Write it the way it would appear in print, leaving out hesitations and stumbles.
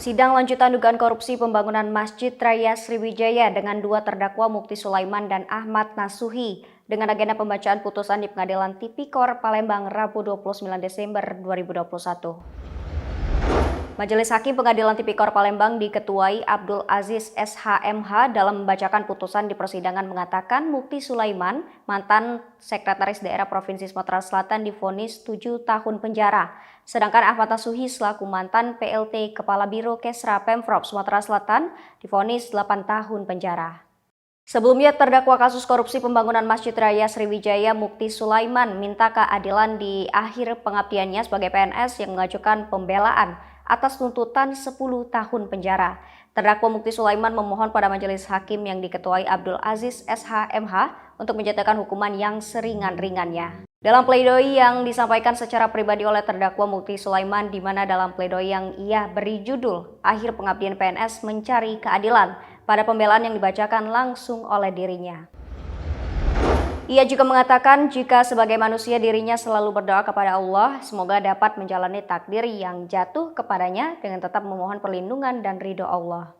Sidang lanjutan dugaan korupsi pembangunan Masjid Raya Sriwijaya dengan dua terdakwa Mukti Sulaiman dan Ahmad Nasuhi dengan agenda pembacaan putusan di Pengadilan Tipikor Palembang Rabu 29 Desember 2021. Majelis Hakim Pengadilan Tipikor Palembang diketuai Abdul Aziz SHMH dalam membacakan putusan di persidangan mengatakan Mukti Sulaiman, mantan Sekretaris Daerah Provinsi Sumatera Selatan divonis 7 tahun penjara. Sedangkan Ahmad Nasuhi selaku mantan PLT Kepala Biro Kesra Pemprov Sumatera Selatan divonis 8 tahun penjara. Sebelumnya terdakwa kasus korupsi pembangunan Masjid Raya Sriwijaya Mukti Sulaiman minta keadilan di akhir pengabdiannya sebagai PNS yang mengajukan pembelaan atas tuntutan 10 tahun penjara. Terdakwa Mukti Sulaiman memohon pada majelis hakim yang diketuai Abdul Aziz SHMH untuk menjatuhkan hukuman yang seringan-ringannya. Dalam pledoi yang disampaikan secara pribadi oleh terdakwa Mukti Sulaiman, di mana dalam pledoi yang ia beri judul Akhir Pengabdian PNS Mencari Keadilan, pada pembelaan yang dibacakan langsung oleh dirinya. Ia juga mengatakan jika sebagai manusia dirinya selalu berdoa kepada Allah, semoga dapat menjalani takdir yang jatuh kepadanya dengan tetap memohon perlindungan dan ridho Allah.